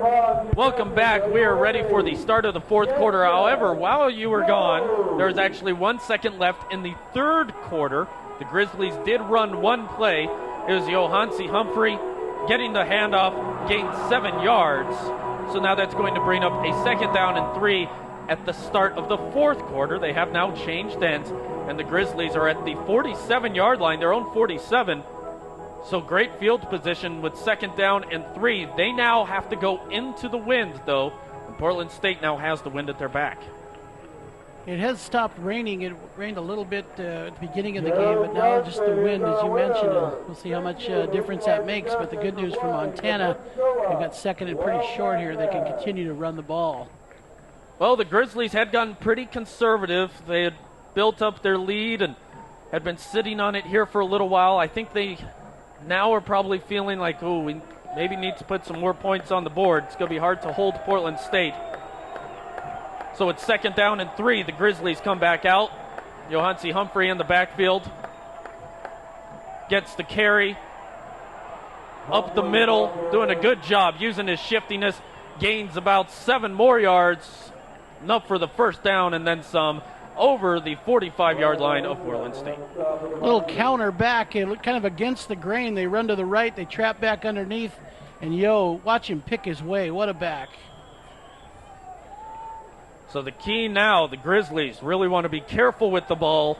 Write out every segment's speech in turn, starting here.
Welcome back. We are ready for the start of the fourth quarter. However, while you were gone, there was actually 1 second left in the third quarter. The Grizzlies did run one play. It was Johansi Humphrey getting the handoff, gained 7 yards. So now that's going to bring up a second down and 3 at the start of the fourth quarter. They have now changed ends, and the Grizzlies are at the 47-yard line, their own 47. So great field position with second down and 3. They now have to go into the wind, though. And Portland State now has the wind at their back. It has stopped raining. It rained a little bit at the beginning of the game, but now just the wind, as you mentioned. We'll see how much difference that makes. But the good news for Montana, they've got second and pretty short here. They can continue to run the ball. Well, the Grizzlies had gotten pretty conservative. They had built up their lead and had been sitting on it here for a little while. I think they now are probably feeling like, oh, we maybe need to put some more points on the board. It's going to be hard to hold Portland State. So it's second down and 3. The Grizzlies come back out. Johansi Humphrey in the backfield. Gets the carry. Up the middle. Doing a good job using his shiftiness. Gains about 7 more yards. Enough for the first down and then some over the 45-yard line of Portland State. Little counter back. It looked kind of against the grain. They run to the right. They trap back underneath. And watch him pick his way. What a back. So the key now, the Grizzlies really want to be careful with the ball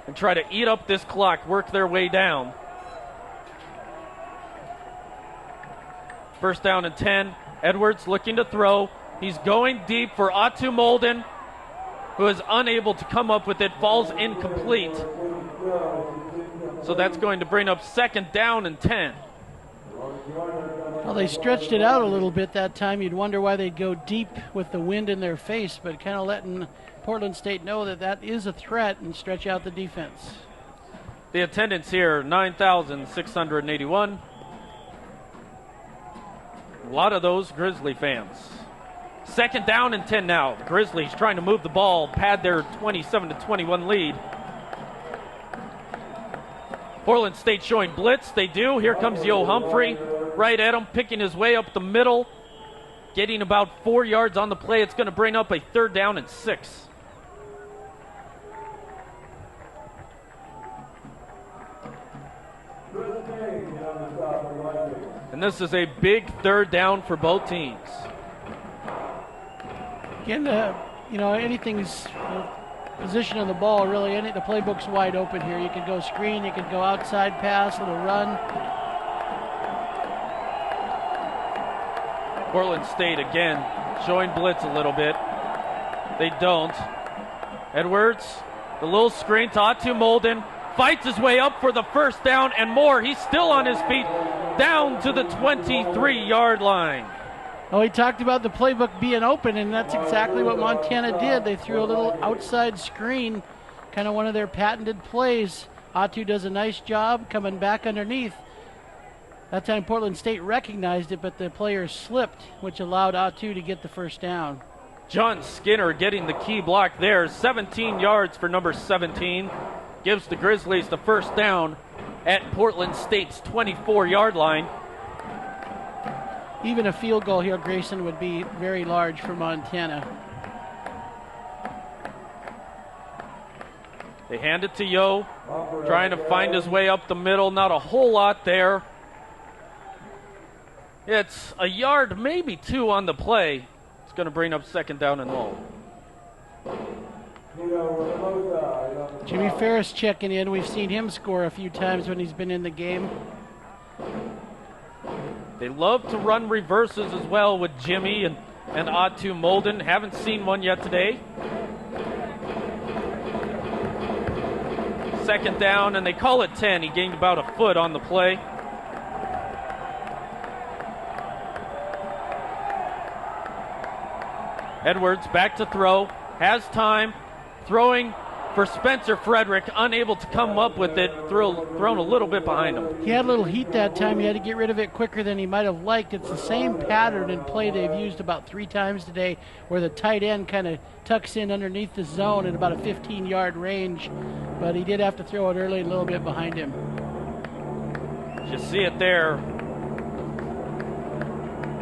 and try to eat up this clock, work their way down. First down and 10. Edwards looking to throw. He's going deep for Atu Molden, who is unable to come up with it, falls incomplete. So that's going to bring up second down and 10. Well, they stretched it out a little bit that time. You'd wonder why they'd go deep with the wind in their face, but kind of letting Portland State know that that is a threat and stretch out the defense. The attendance here, 9,681. A lot of those Grizzly fans. Second down and 10 now. The Grizzlies trying to move the ball, pad their 27-21 lead. Portland State showing blitz. They do. Here comes Yo Humphrey right at him, picking his way up the middle, getting about 4 yards on the play. It's going to bring up a third down and 6. And this is a big third down for both teams. Again, anything's position of the ball, really. The playbook's wide open here. You can go screen, you can go outside pass, little run. Portland State again showing blitz a little bit. They don't. Edwards, the little screen to Atu Molden, fights his way up for the first down and more. He's still on his feet, down to the 23-yard line. Oh, he talked about the playbook being open, and that's exactly what Montana did. They threw a little outside screen, kind of one of their patented plays. Atu does a nice job coming back underneath. That time Portland State recognized it, but the player slipped, which allowed Atu to get the first down. John Skinner getting the key block there. 17 yards for number 17. Gives the Grizzlies the first down at Portland State's 24-yard line. Even a field goal here, Grayson, would be very large for Montana. They hand it to Yo, trying to find his way up the middle. Not a whole lot there. It's a yard, maybe 2 on the play. It's going to bring up second down and long. Jimmy Ferris checking in. We've seen him score a few times when he's been in the game. They love to run reverses as well with Jimmy and Atu Molden. Haven't seen one yet today. Second down, and they call it 10. He gained about a foot on the play. Edwards back to throw. Has time. Throwing for Spencer Frederick, unable to come up with it, thrown a little bit behind him. He had a little heat that time. He had to get rid of it quicker than he might have liked. It's the same pattern and play they've used about 3 times today, where the tight end kind of tucks in underneath the zone at about a 15-yard range, but he did have to throw it early, a little bit behind him. You see it there.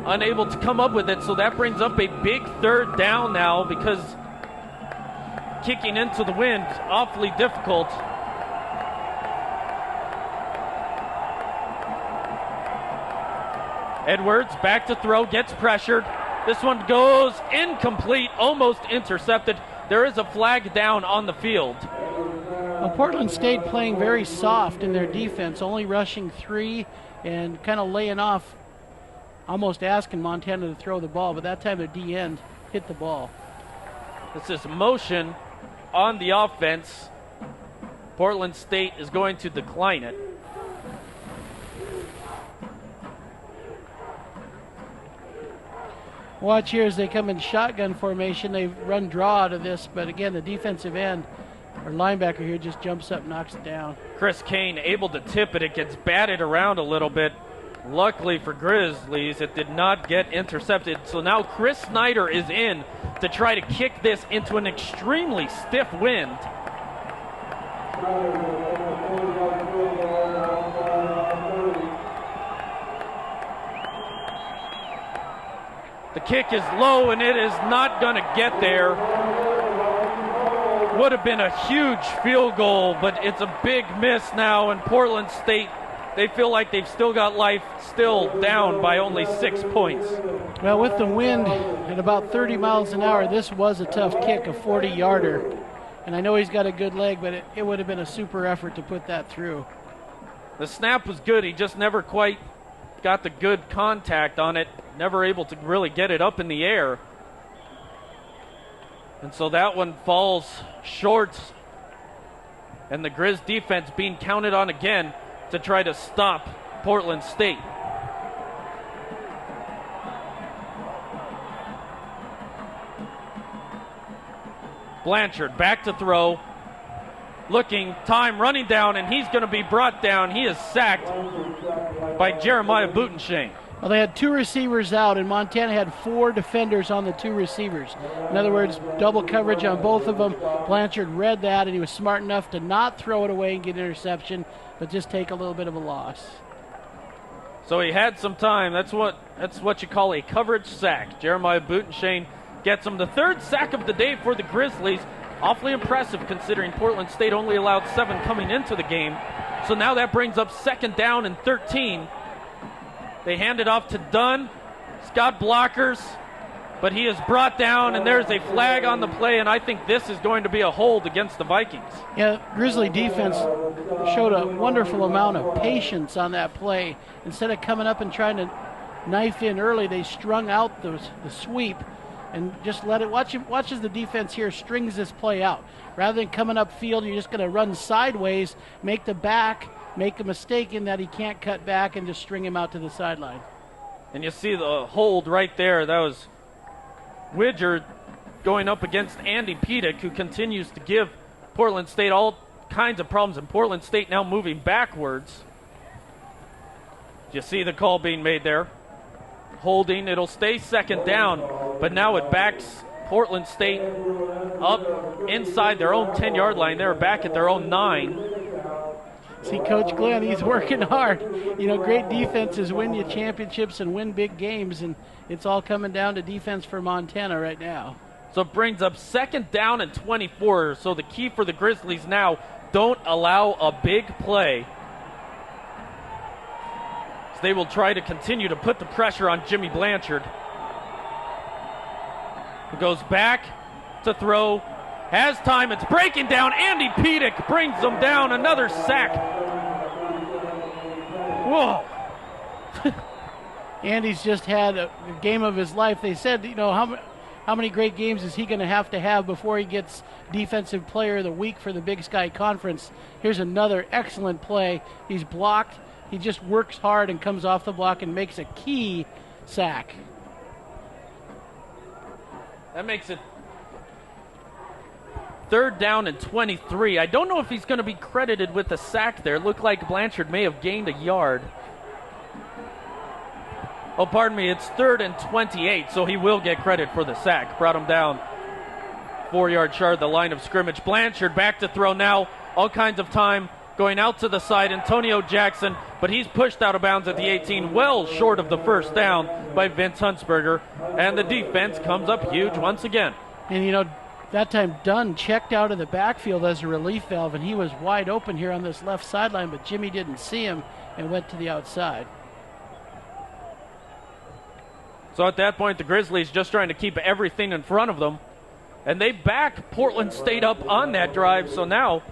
unable to come up with it, so that brings up a big third down now because kicking into the wind, awfully difficult. Edwards back to throw, gets pressured. This one goes incomplete, almost intercepted. There is a flag down on the field. Well, Portland State playing very soft in their defense, only rushing 3 and kind of laying off, almost asking Montana to throw the ball, but that time their D-end hit the ball. This is motion on the offense. Portland State is going to decline it. Watch here as they come in shotgun formation. They run draw out of this, but again, the defensive end, or linebacker here, just jumps up, knocks it down. Chris Kane able to tip it. It gets batted around a little bit. Luckily for Grizzlies, it did not get intercepted. So now Chris Snyder is in to try to kick this into an extremely stiff wind. The kick is low, and it is not going to get there. Would have been a huge field goal, but it's a big miss now, and Portland State, they feel like they've still got life, still down by only 6 points. Well, with the wind at about 30 miles an hour, this was a tough kick, a 40-yarder. And I know he's got a good leg, but it would have been a super effort to put that through. The snap was good. He just never quite got the good contact on it. Never able to really get it up in the air. And so that one falls short. And the Grizz defense being counted on again to try to stop Portland State. Blanchard back to throw. Looking, time running down, and he's going to be brought down. He is sacked by Jeremiah Butenshane. Well, they had 2 receivers out, and Montana had 4 defenders on the 2 receivers. In other words, double coverage on both of them. Blanchard read that, and he was smart enough to not throw it away and get an interception, but just take a little bit of a loss. So he had some time. That's what you call a coverage sack. Jeremiah Butenshane gets him the 3rd sack of the day for the Grizzlies. Awfully impressive considering Portland State only allowed 7 coming into the game. So now that brings up 2nd down and 13. They hand it off to Dunn. He's got blockers, but he is brought down, and there's a flag on the play, and I think this is going to be a hold against the Vikings. Yeah, Grizzly defense showed a wonderful amount of patience on that play. Instead of coming up and trying to knife in early, they strung out the sweep and just let it. Watch as the defense here strings this play out. Rather than coming up field, you're just going to run sideways, make the back make a mistake in that he can't cut back, and just string him out to the sideline. And you see the hold right there. That was Widger going up against Andy Pedic, who continues to give Portland State all kinds of problems, and Portland State now moving backwards. You see the call being made there. Holding, it'll stay 2nd down, but now it backs Portland State up inside their own 10-yard line. They're back at their own 9. See, Coach Glenn, he's working hard. You know, great defenses win you championships and win big games, and it's all coming down to defense for Montana right now. So it brings up 2nd down and 24. So the key for the Grizzlies now, don't allow a big play. So they will try to continue to put the pressure on Jimmy Blanchard. He goes back to throw. Has time, it's breaking down. Andy Pedic brings them down. Another sack. Whoa. Andy's just had a game of his life. They said, you know, how many great games is he going to have before he gets Defensive Player of the Week for the Big Sky Conference? Here's another excellent play. He's blocked. He just works hard and comes off the block and makes a key sack. That makes it 3rd down and 23. I don't know if he's going to be credited with the sack there. It looked like Blanchard may have gained a yard. Oh, pardon me, it's 3rd and 28, so he will get credit for the sack. Brought him down 4-yard short of the line of scrimmage. Blanchard back to throw now. All kinds of time going out to the side. Antonio Jackson but he's pushed out of bounds at the 18, well short of the first down by Vince Huntsberger, and the defense comes up huge once again. And you know, that time Dunn checked out of the backfield as a relief valve, and he was wide open here on this left sideline, but Jimmy didn't see him and went to the outside. So at that point, the Grizzlies just trying to keep everything in front of them, and they back Portland State up on that drive. So now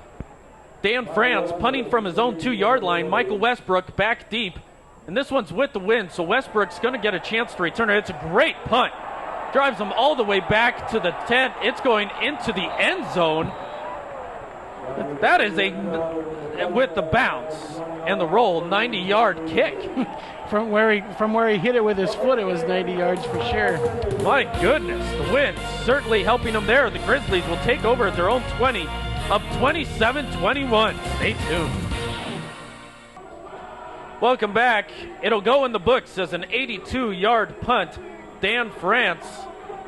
Dan France punting from his own 2-yard line. Michael Westbrook back deep, and this one's with the wind, so Westbrook's going to get a chance to return it. It's a great punt. Drives them all the way back to the 10. It's going into the end zone. That is with the bounce and the roll, 90-yard kick. From where he hit it with his foot, it was 90 yards for sure. My goodness, the wind certainly helping them there. The Grizzlies will take over at their own 20, up 27-21. Stay tuned. Welcome back. It'll go in the books as an 82-yard punt. Dan France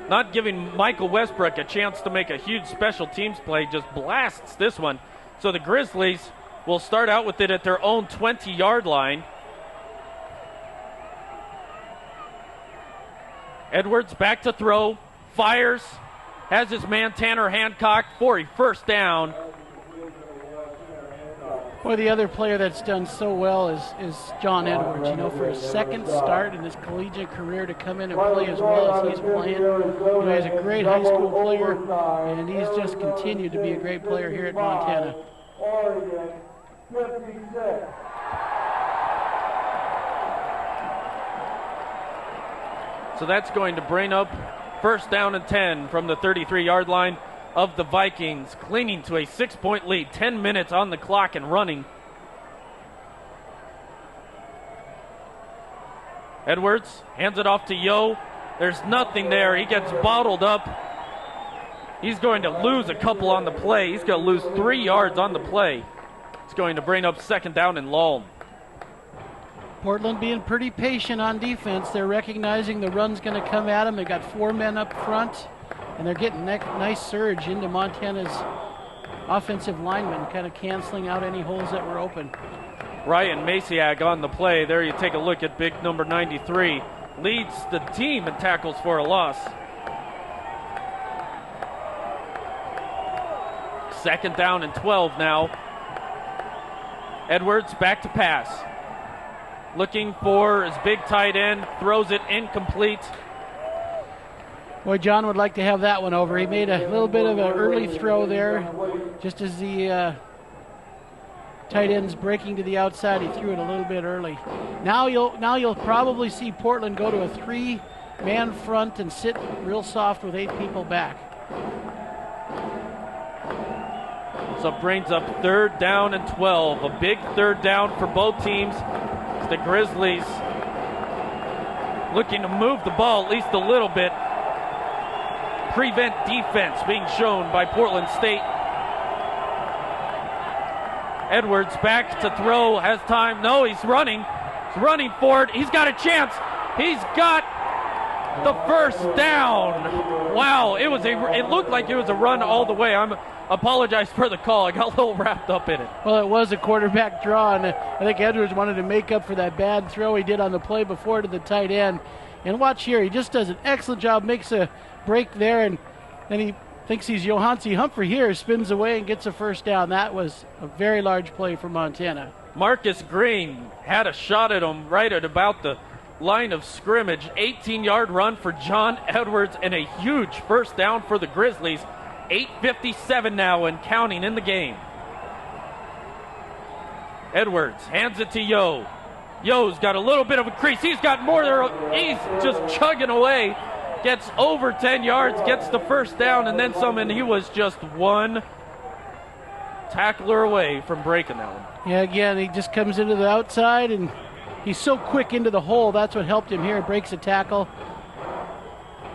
not giving Michael Westbrook a chance to make a huge special teams play, just blasts this one. So the Grizzlies will start out with it at their own 20-yard line. Edwards back to throw, fires, has his man Tanner Hancock for a first down. Boy, the other player that's done so well is John Edwards. You know, for his second start in his collegiate career to come in and play as well as he's playing. You know, he's a great high school player, and he's just continued to be a great player here at Montana. So that's going to bring up first down and 10 from the 33-yard line of the Vikings, clinging to a 6-point lead, 10 minutes on the clock and running. Edwards hands it off to Yo. There's nothing there. He gets bottled up. He's going to lose a couple on the play. He's going to lose 3 yards on the play. It's going to bring up second down and long. Portland being pretty patient on defense. They're recognizing the run's going to come at them. They got 4 men up front, and they're getting nice surge into Montana's offensive linemen, kind of canceling out any holes that were open. Ryan Masiak on the play. There you take a look at big number 93. Leads the team in tackles for a loss. Second down and 12 now. Edwards back to pass. Looking for his big tight end. Throws it incomplete. Boy, John would like to have that one over. He made a little bit of an early throw there. Just as the tight end's breaking to the outside, he threw it a little bit early. Now you'll probably see Portland go to a 3-man front and sit real soft with 8 people back. So it brings up third down and 12. A big third down for both teams. The Grizzlies looking to move the ball at least a little bit. Prevent defense being shown by Portland State. Edwards back to throw, has time. No, he's running. He's running for it. He's got a chance. He's got the first down. Wow, it looked like it was a run all the way. I apologize for the call. I got a little wrapped up in it. Well, it was a quarterback draw, and I think Edwards wanted to make up for that bad throw he did on the play before to the tight end. And watch here, he just does an excellent job, makes a break there, and then he thinks he's Johansi Humphrey here, spins away and gets a first down. That was a very large play for Montana. Marcus Green had a shot at him right at about the line of scrimmage. 18-yard run for John Edwards and a huge first down for the Grizzlies. 8:57 now and counting in the game. Edwards hands it to Yo. Yo's got a little bit of a crease. He's got more there. He's just chugging away. Gets over 10 yards, gets the first down, and then some, and he was just one tackler away from breaking that one. Yeah, again, he just comes into the outside, and he's so quick into the hole. That's what helped him here. Breaks a tackle.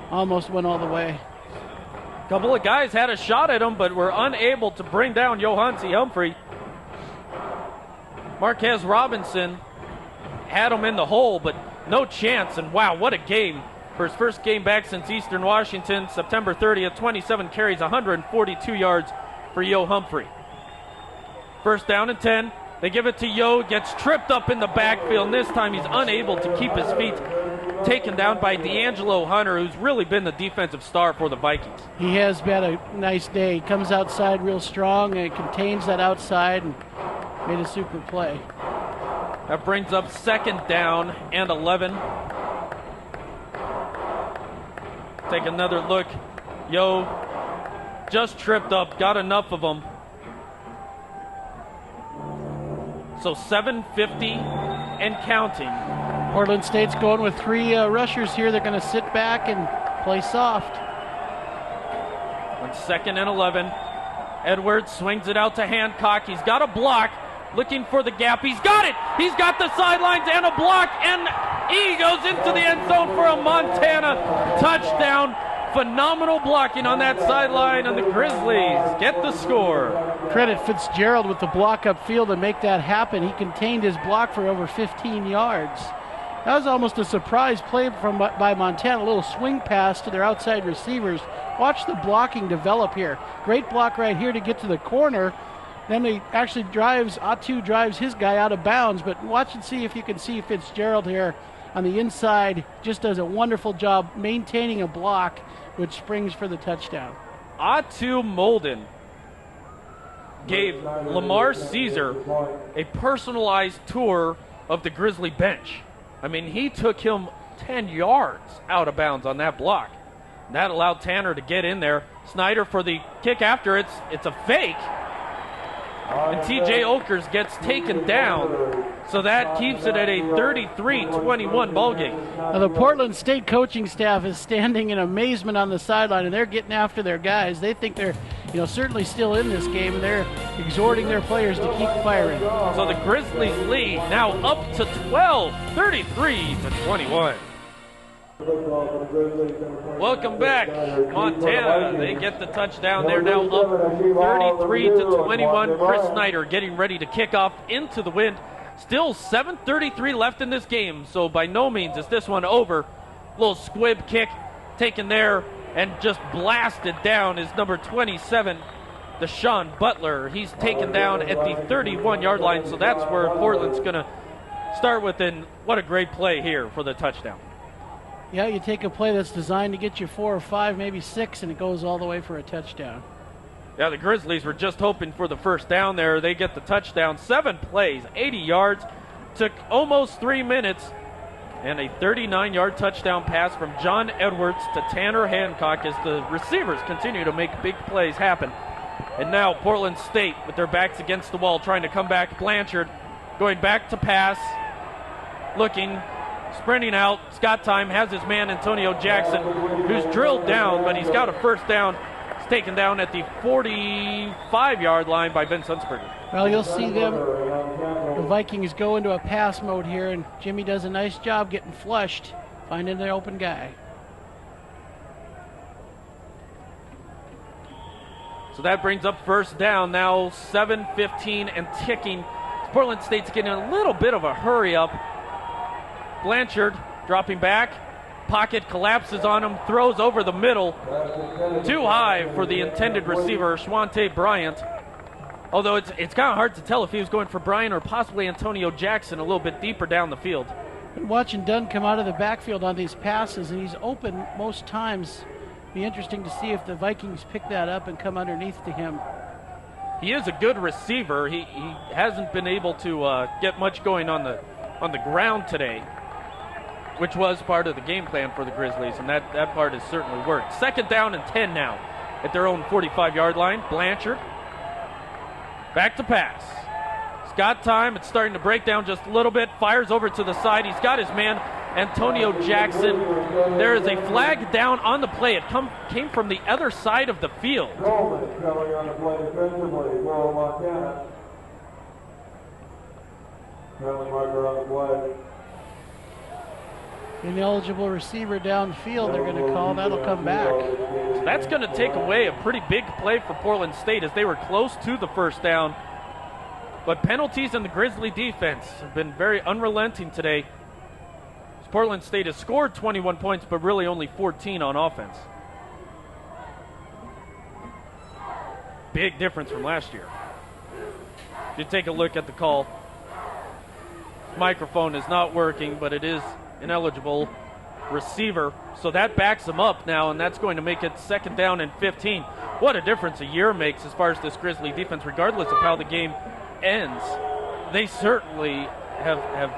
Almost went all the way. A couple of guys had a shot at him, but were unable to bring down Johansi Humphrey. Marquez Robinson had him in the hole, but no chance. And wow, what a game. For his first game back since Eastern Washington, September 30th, 27 carries, 142 yards for Yo Humphrey. First down and 10. They give it to Yo, gets tripped up in the backfield, and this time he's unable to keep his feet. Taken down by D'Angelo Hunter, who's really been the defensive star for the Vikings. He has had a nice day. He comes outside real strong and contains that outside and made a super play. That brings up 2nd down and 11. Take another look. Yo just tripped up, got enough of them. So 7:50 and counting. Portland State's going with 3 rushers here. They're going to sit back and play soft. On 2nd and 11, Edwards swings it out to Hancock. He's got a block, looking for the gap. He's got it. He's got the sidelines and a block, and he goes into the end zone for a Montana touchdown. Phenomenal blocking on that sideline, and the Grizzlies get the score. Credit Fitzgerald with the block upfield to make that happen. He contained his block for over 15 yards. That was almost a surprise play by Montana, a little swing pass to their outside receivers. Watch the blocking develop here. Great block right here to get to the corner. Then he actually Atu drives his guy out of bounds, but watch and see if you can see Fitzgerald here on the inside. Just does a wonderful job maintaining a block, which springs for the touchdown. Atu Molden gave Lamar Caesar a personalized tour of the Grizzly bench. I mean, he took him 10 yards out of bounds on that block. That allowed Tanner to get in there. Snyder for the kick after it's a fake. And TJ Okers gets taken down. So that keeps it at a 33-21 ball game. Now the Portland State coaching staff is standing in amazement on the sideline, and they're getting after their guys. They think they're, certainly still in this game, and they're exhorting their players to keep firing. So the Grizzlies lead now up to 12, 33-21. Welcome back, Montana. They get the touchdown. They're now up 33-21. Chris Snyder getting ready to kick off into the wind. Still 7:33 left in this game, so by no means is this one over. Little squib kick taken there and just blasted down is number 27, Deshaun Butler. He's taken down at the 31-yard line, so that's where Portland's going to start with. And what a great play here for the touchdown. Yeah, you take a play that's designed to get you 4 or 5, maybe 6, and it goes all the way for a touchdown. Yeah, the Grizzlies were just hoping for the first down there. They get the touchdown. 7 plays, 80 yards. Took almost 3 minutes. And a 39-yard touchdown pass from John Edwards to Tanner Hancock as the receivers continue to make big plays happen. And now Portland State with their backs against the wall trying to come back. Blanchard going back to pass. Looking, sprinting out. Scott Time has his man Antonio Jackson, who's drilled down, but he's got a first down. It's taken down at the 45-yard line by Ben Sunsberger. Well, you'll see them, the Vikings go into a pass mode here, and Jimmy does a nice job getting flushed, finding the open guy. So that brings up first down, now 7:15 and ticking. Portland State's getting a little bit of a hurry up. Blanchard dropping back. Pocket collapses on him, throws over the middle. Too high for the intended receiver, Schwante Bryant. Although it's kind of hard to tell if he was going for Bryant or possibly Antonio Jackson a little bit deeper down the field. Been watching Dunn come out of the backfield on these passes, and he's open most times. Be interesting to see if the Vikings pick that up and come underneath to him. He is a good receiver. He hasn't been able to get much going on the ground today, which was part of the game plan for the Grizzlies, and that part has certainly worked. Second down and 10 now at their own 45-yard line. Blanchard back to pass. Scott Time, it's starting to break down just a little bit. Fires over to the side. He's got his man, Antonio Jackson. There is a flag down on the play. It came from the other side of the field. Ineligible receiver downfield, they're going to call. That'll come back. So that's going to take away a pretty big play for Portland State as they were close to the first down. But penalties in the Grizzly defense have been very unrelenting today. Portland State has scored 21 points, but really only 14 on offense. Big difference from last year. If you take a look at the call, microphone is not working, but it is ineligible receiver. So that backs them up now, and that's going to make it 2nd down and 15. What a difference a year makes as far as this Grizzly defense, regardless of how the game ends. They certainly have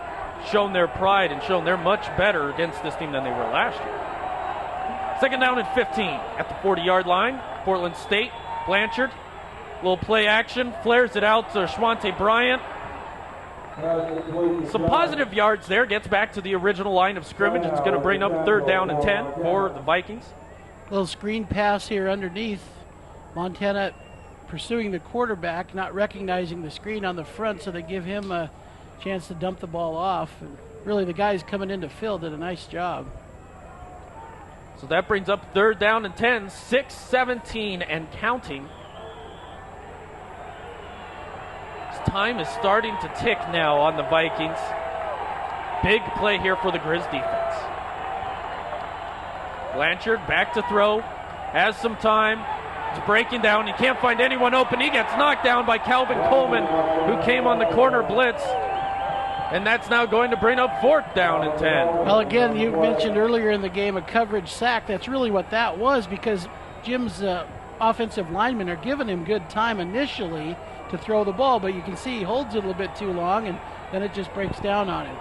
shown their pride and shown they're much better against this team than they were last year. 2nd down and 15 at the 40-yard line. Portland State, Blanchard, little play action, flares it out to Schwante Bryant. Some positive yards there, gets back to the original line of scrimmage. It's going to bring up 3rd down and 10 for the Vikings. Little screen pass here underneath. Montana pursuing the quarterback, not recognizing the screen on the front, so they give him a chance to dump the ball off. And really, the guys coming in to fill did a nice job. So that brings up 3rd down and 10, 6:17 and counting. Time is starting to tick now on the Vikings. Big play here for the Grizz defense. Blanchard back to throw, has some time. He's breaking down. He can't find anyone open. He gets knocked down by Calvin Coleman, who came on the corner blitz. And that's now going to bring up 4th down and 10. Well, again, you mentioned earlier in the game a coverage sack. That's really what that was, because Jim's offensive linemen are giving him good time initially to throw the ball, but you can see he holds it a little bit too long, and then it just breaks down on him.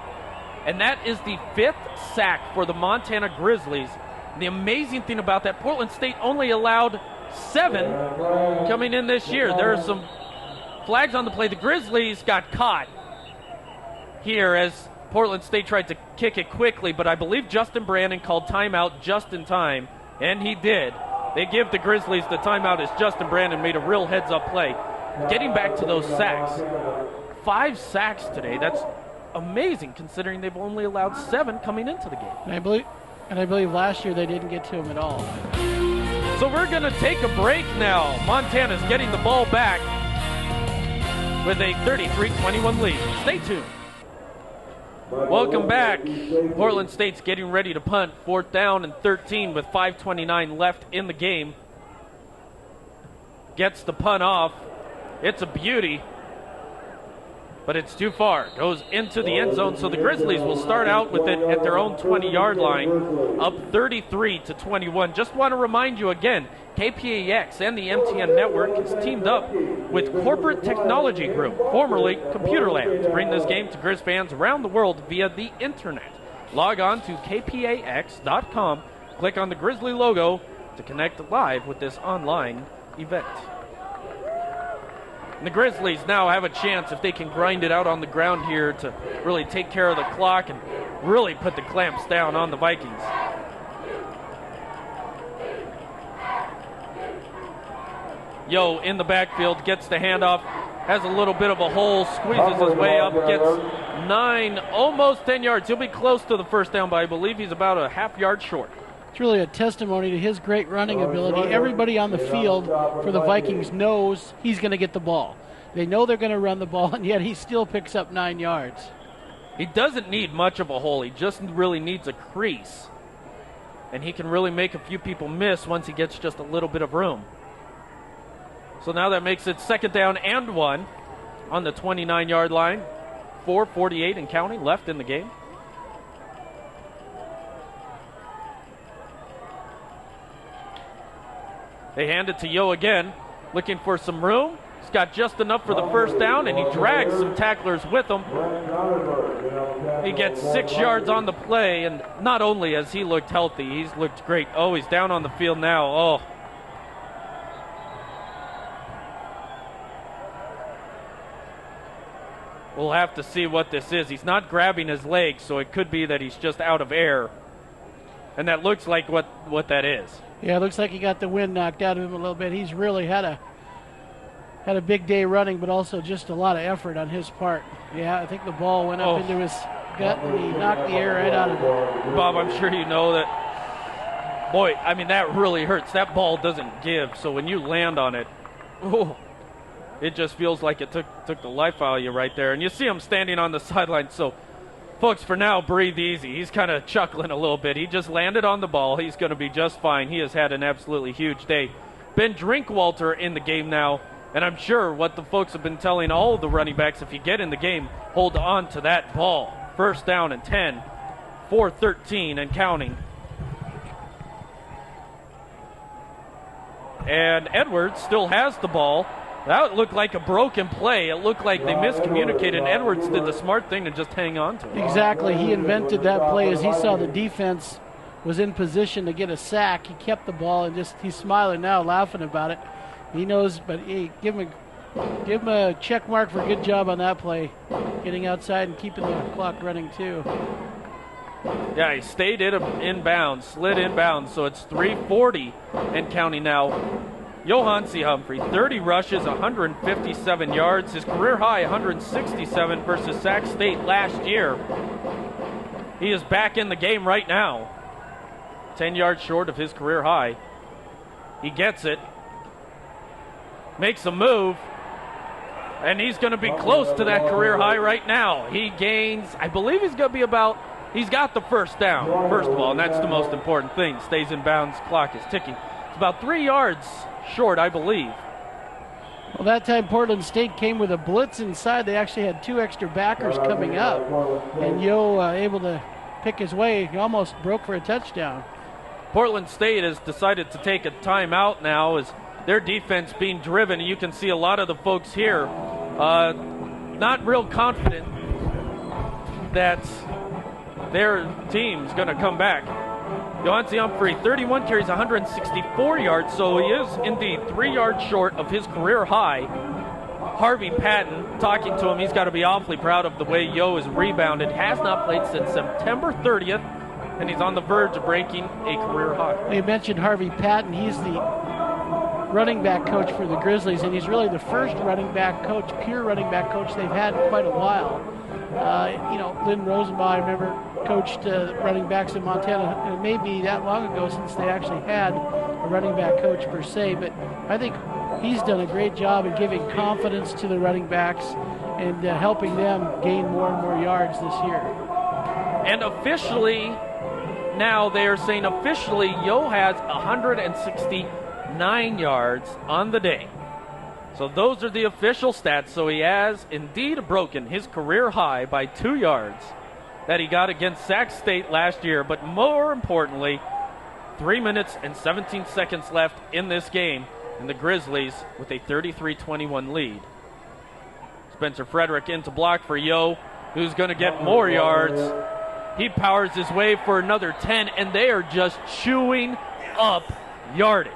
And that is the 5th sack for the Montana Grizzlies. The amazing thing about that, Portland State only allowed 7 coming in this year. There are some flags on the play. The Grizzlies got caught here as Portland State tried to kick it quickly, but I believe Justin Brandon called timeout just in time, and he did. They give the Grizzlies the timeout as Justin Brandon made a real heads-up play. Getting back to those sacks, 5 sacks today. That's amazing considering they've only allowed 7 coming into the game. And I believe last year they didn't get to him at all. So we're going to take a break now. Montana's getting the ball back with a 33-21 lead. Stay tuned. Welcome back. Portland State's getting ready to punt. 4th down and 13 with 5:29 left in the game. Gets the punt off. It's a beauty, but it's too far. Goes into the end zone, so the Grizzlies will start out with it at their own 20-yard line, up 33-21. Just want to remind you again, KPAX and the MTN Network has teamed up with Corporate Technology Group, formerly Computerland, to bring this game to Grizz fans around the world via the internet. Log on to KPAX.com, click on the Grizzly logo to connect live with this online event. And the Grizzlies now have a chance, if they can grind it out on the ground here, to really take care of the clock and really put the clamps down on the Vikings. Yo in the backfield, gets the handoff, has a little bit of a hole, squeezes his way up, gets 9, almost 10 yards. He'll be close to the 1st down, but I believe he's about a half yard short. It's really a testimony to his great running ability. Everybody on the field for the Vikings knows he's going to get the ball. They know they're going to run the ball, and yet he still picks up 9 yards. He doesn't need much of a hole. He just really needs a crease. And he can really make a few people miss once he gets just a little bit of room. So now that makes it 2nd down and 1 on the 29-yard line. 4:48 and counting left in the game. They hand it to Yo again, looking for some room. He's got just enough for the 1st down, and he drags some tacklers with him. He gets 6 yards on the play, and not only has he looked healthy, he's looked great. Oh, he's down on the field now. Oh. We'll have to see what this is. He's not grabbing his leg, so it could be that he's just out of air. And that looks like what that is. Yeah, it looks like he got the wind knocked out of him a little bit. He's really had a big day running, but also just a lot of effort on his part. Yeah, I think the ball went up into his gut, and he knocked the air right out of it. Bob, I'm sure you know that. Boy, I mean, that really hurts. That ball doesn't give, so when you land on it, it just feels like it took the life out of you right there. And you see him standing on the sideline, so folks, for now, breathe easy. He's kind of chuckling a little bit. He just landed on the ball. He's going to be just fine. He has had an absolutely huge day. Ben Drinkwalter in the game now And I'm sure what the folks have been telling all of the running backs, if you get in the game, hold on to that ball. First down and 10, 4:13 and counting. And Edwards still has the ball. That looked like a broken play. It looked like they miscommunicated, and Edwards did the smart thing to just hang on to it. Exactly. He invented that play as he saw the defense was in position to get a sack. He kept the ball and he's smiling now, laughing about it. He knows, but hey, give him a check mark for a good job on that play, getting outside and keeping the clock running too. Yeah, he stayed inbounds, slid inbounds, so it's 3:40 and counting now. Johansi Humphrey, 30 rushes, 157 yards. His career high, 167 versus Sac State last year. He is back in the game right now. 10 yards short of his career high. He gets it. Makes a move. And he's going to be close to that career high right now. He gains, I believe he's going to be about, he's got the first down, first of all, and that's the most important thing. Stays in bounds, clock is ticking. It's about 3 yards short, I believe. Well, that time Portland State came with a blitz inside. They actually had 2 extra backers coming up. And Yo able to pick his way. He almost broke for a touchdown. Portland State has decided to take a timeout now as their defense being driven. You can see a lot of the folks here not real confident that their team's going to come back. Johansi Humphrey, 31 carries, 164 yards, so he is indeed 3 yards short of his career high. Harvey Patton, talking to him, he's got to be awfully proud of the way Yo has rebounded. Has not played since September 30th, and he's on the verge of breaking a career high. You mentioned Harvey Patton. He's the running back coach for the Grizzlies, and he's really the first running back coach, pure running back coach they've had in quite a while. Lynn Rosenbaugh, I remember, coached running backs in Montana. And it may be that long ago since they actually had a running back coach per se, but I think he's done a great job in giving confidence to the running backs and helping them gain more and more yards this year. And officially, now they are saying officially Yo has 169 yards on the day. So those are the official stats. So he has indeed broken his career high by 2 yards that he got against Sac State last year. But more importantly, 3 minutes and 17 seconds left in this game, and the Grizzlies with a 33-21 lead. Spencer Frederick into block for Yo, who's going to get more yards. He powers his way for another 10, and they are just chewing up yardage.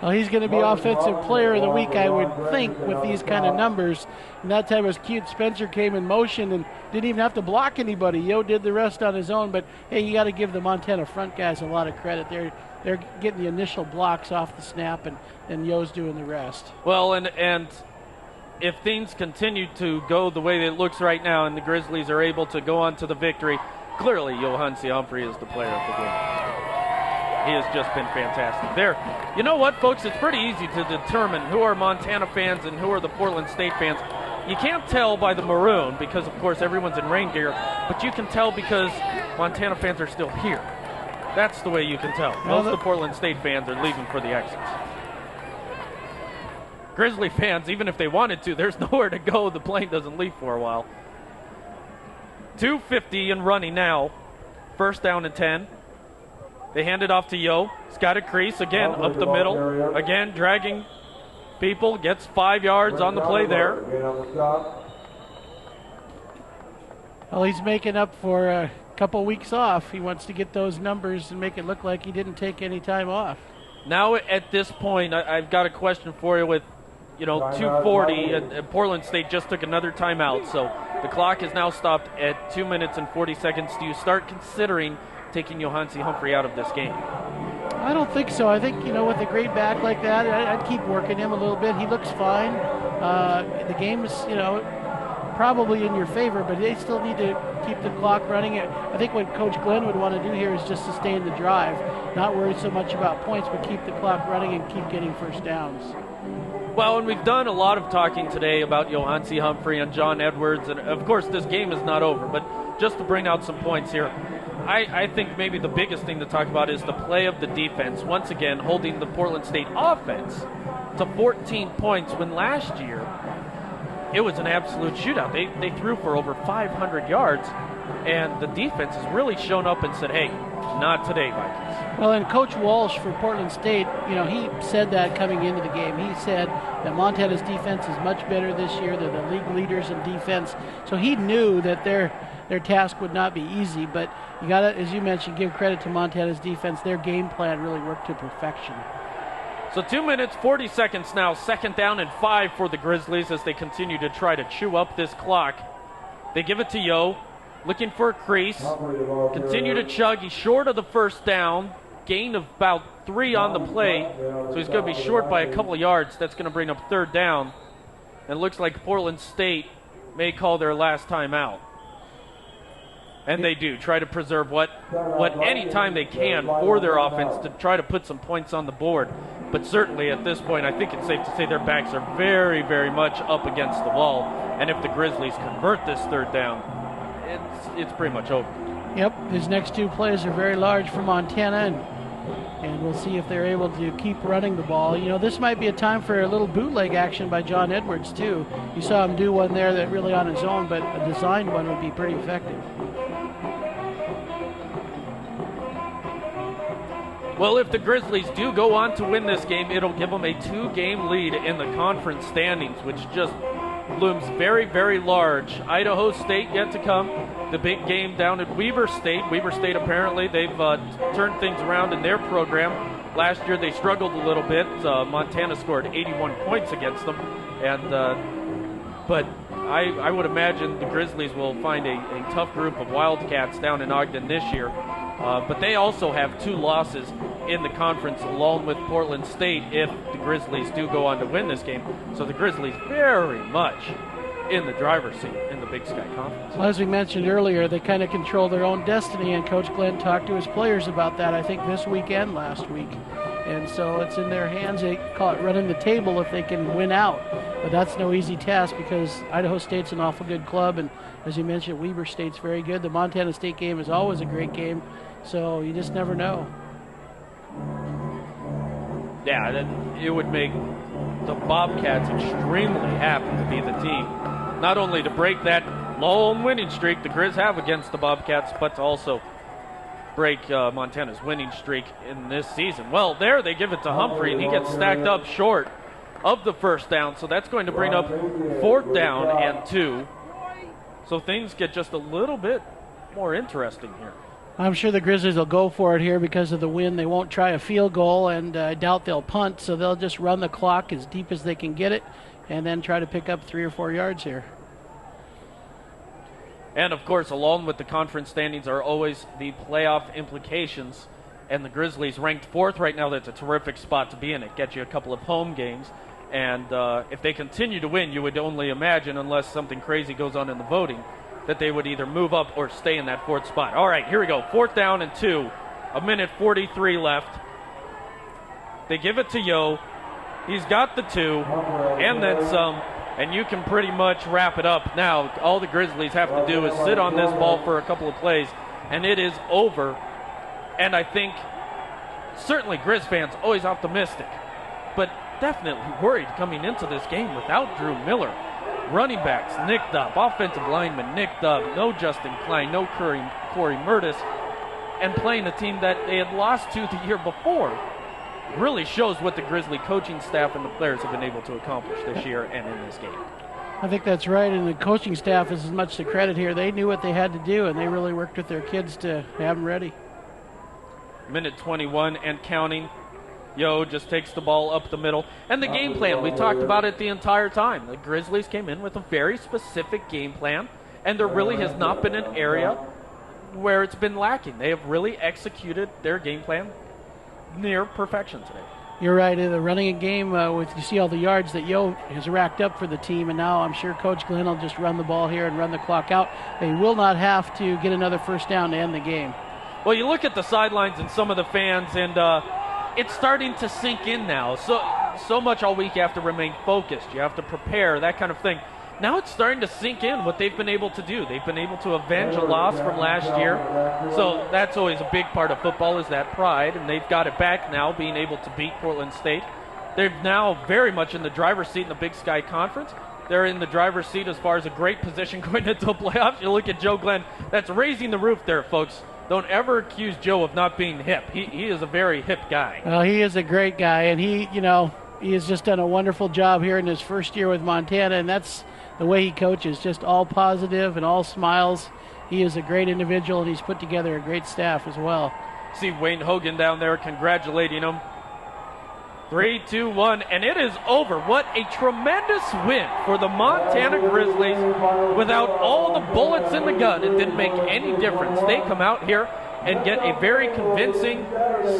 Well, he's going to be Offensive Player of the Week, I would think, with these kind of numbers. And that time it was cute. Spencer came in motion and didn't even have to block anybody. Yo did the rest on his own. But, hey, you got to give the Montana front guys a lot of credit. They're getting the initial blocks off the snap, and Yo's doing the rest. Well, and if things continue to go the way it looks right now and the Grizzlies are able to go on to the victory, clearly Johansi Humphrey is the player of the game. He has just been fantastic. There, you know what, folks? It's pretty easy to determine who are Montana fans and who are the Portland State fans. You can't tell by the maroon because, of course, everyone's in rain gear, but you can tell because Montana fans are still here. That's the way you can tell. Most of the Portland State fans are leaving for the exits. Grizzly fans, even if they wanted to, there's nowhere to go. The plane doesn't leave for a while. 2:50 and running now. First down and 10. They hand it off to Yo. He's got a crease again up the middle. Again, dragging people. Gets 5 yards on the play there. Well, he's making up for a couple weeks off. He wants to get those numbers and make it look like he didn't take any time off. Now at this point, I've got a question for you with, 2:40, and Portland State just took another timeout. So the clock is now stopped at 2 minutes and 40 seconds. Do you start considering taking Johansi Humphrey out of this game? I don't think so. I think, with a great back like that, I'd keep working him a little bit. He looks fine. The game is, probably in your favor, but they still need to keep the clock running. I think what Coach Glenn would want to do here is just sustain the drive, not worry so much about points, but keep the clock running and keep getting first downs. Well, and we've done a lot of talking today about Johansi Humphrey and John Edwards, and of course this game is not over, but just to bring out some points here, I think maybe the biggest thing to talk about is the play of the defense, once again holding the Portland State offense to 14 points when last year it was an absolute shootout. They threw for over 500 yards, and the defense has really shown up and said, hey, not today, Vikings. Well, and Coach Walsh for Portland State, he said that coming into the game. He said that Montana's defense is much better this year. They're the league leaders in defense. So he knew that their task would not be easy, but you got to, as you mentioned, give credit to Montana's defense. Their game plan really worked to perfection. So 2 minutes, 40 seconds now, 2nd down and 5 for the Grizzlies as they continue to try to chew up this clock. They give it to Yo, looking for a crease, continue to chug. He's short of the 1st down, gain of about 3 on the play, so he's going to be short by a couple of yards. That's going to bring up 3rd down. And it looks like Portland State may call their last time out. And they do, try to preserve what any time they can for their offense to try to put some points on the board. But certainly at this point, I think it's safe to say their backs are very, very much up against the wall. And if the Grizzlies convert this 3rd down, it's pretty much over. Yep, his next 2 plays are very large for Montana, and we'll see if they're able to keep running the ball. This might be a time for a little bootleg action by John Edwards, too. You saw him do one there that really on his own, but a designed one would be pretty effective. Well, if the Grizzlies do go on to win this game, it'll give them a 2-game lead in the conference standings, which just looms very, very large. Idaho State yet to come. The big game down at Weber State. Weber State, apparently, they've turned things around in their program. Last year they struggled a little bit. Montana scored 81 points against them. But I would imagine the Grizzlies will find a tough group of Wildcats down in Ogden this year. But they also have 2 losses in the conference along with Portland State if the Grizzlies do go on to win this game. So the Grizzlies very much in the driver's seat in the Big Sky Conference. Well, as we mentioned earlier, they kind of control their own destiny, and Coach Glenn talked to his players about that, I think, this week and last week. And so it's in their hands. They call it running the table if they can win out. But that's no easy task because Idaho State's an awful good club, and as you mentioned, Weber State's very good. The Montana State game is always a great game, so you just never know. Yeah, it would make the Bobcats extremely happy to be the team. Not only to break that lone winning streak the Grizz have against the Bobcats, but to also break Montana's winning streak in this season. Well, there they give it to Humphrey, and he gets stacked up short of the 1st down, so that's going to bring up 4th down and 2. So things get just a little bit more interesting here. I'm sure the Grizzlies will go for it here because of the win. They won't try a field goal, and I doubt they'll punt, so they'll just run the clock as deep as they can get it and then try to pick up 3 or 4 yards here. And, of course, along with the conference standings are always the playoff implications. And the Grizzlies ranked 4th right now. That's a terrific spot to be in. It gets you a couple of home games. And if they continue to win, you would only imagine, unless something crazy goes on in the voting, that they would either move up or stay in that 4th spot. All right, here we go. 4th down and 2. 1:43 left. They give it to Yo. He's got the 2 and then some. And you can pretty much wrap it up now. All the Grizzlies have to do is sit on this ball for a couple of plays, and it is over. And I think certainly Grizz fans always optimistic, but definitely worried coming into this game without Drew Miller. Running backs nicked up, offensive linemen nicked up, no Justin Klein, no Corey Murtis, and playing a team that they had lost to the year before. Really shows what the Grizzly coaching staff and the players have been able to accomplish this year and in this game. I think that's right, and the coaching staff is as much to credit here. They knew what they had to do, and they really worked with their kids to have them ready. 1:21 and counting. Yo just takes the ball up the middle. And the game plan, we talked about it the entire time. The Grizzlies came in with a very specific game plan, and there really has not been an area where it's been lacking. They have really executed their game plan near perfection today. You're right. The running game, you see all the yards that Yo has racked up for the team, and now I'm sure Coach Glenn will just run the ball here and run the clock out. They will not have to get another 1st down to end the game. Well, you look at the sidelines and some of the fans, and it's starting to sink in now. So much all week you have to remain focused. You have to prepare, that kind of thing. Now it's starting to sink in what they've been able to do. They've been able to avenge a loss from last year. So that's always a big part of football, is that pride, and they've got it back now, being able to beat Portland State. They're now very much in the driver's seat in the Big Sky Conference. They're in the driver's seat as far as a great position going into the playoffs. You look at Joe Glenn. That's raising the roof there, folks. Don't ever accuse Joe of not being hip. He is a very hip guy. Well, he is a great guy, and he has just done a wonderful job here in his first year with Montana, and that's the way he coaches, just all positive and all smiles. He is a great individual, and he's put together a great staff as well. See Wayne Hogan down there congratulating him. 3, 2, 1, and it is over. What a tremendous win for the Montana Grizzlies. Without all the bullets in the gun, it didn't make any difference. They come out here and get a very convincing,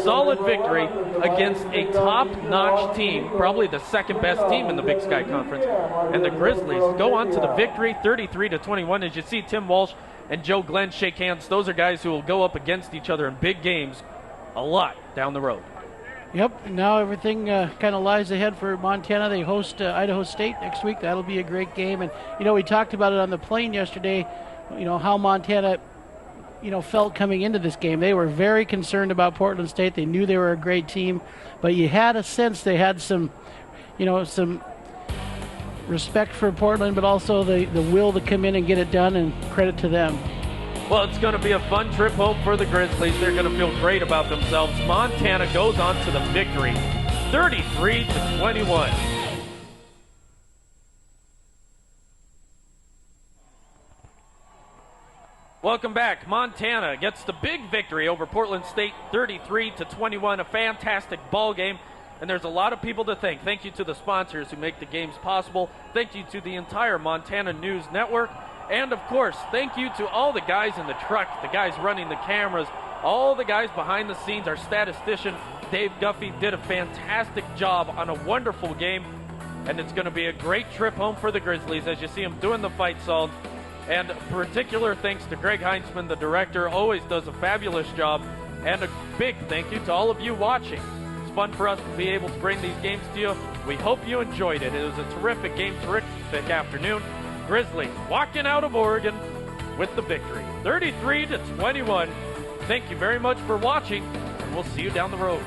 solid victory against a top-notch team, probably the second-best team in the Big Sky Conference. And the Grizzlies go on to the victory, 33-21. As you see Tim Walsh and Joe Glenn shake hands, those are guys who will go up against each other in big games a lot down the road. Yep, and now everything kind of lies ahead for Montana. They host Idaho State next week. That'll be a great game. And, we talked about it on the plane yesterday, how Montana, felt coming into this game. They were very concerned about Portland State. They knew they were a great team, but you had a sense they had some respect for Portland, but also the will to come in and get it done, and credit to them. Well, it's going to be a fun trip home for the Grizzlies. They're going to feel great about themselves. Montana goes on to the victory, 33-21. Welcome back. Montana gets the big victory over Portland State, 33-21. A fantastic ball game, and there's a lot of people to thank. Thank you to the sponsors who make the games possible. Thank you to the entire Montana News Network. And, of course, thank you to all the guys in the truck, the guys running the cameras, all the guys behind the scenes. Our statistician, Dave Guffey, did a fantastic job on a wonderful game. And it's going to be a great trip home for the Grizzlies as you see them doing the fight song. And particular thanks to Greg Heinzman, the director, always does a fabulous job. And a big thank you to all of you watching. It's fun for us to be able to bring these games to you. We hope you enjoyed it. It was a terrific game, terrific afternoon. Grizzlies walking out of Oregon with the victory, 33-21. Thank you very much for watching, and we'll see you down the road.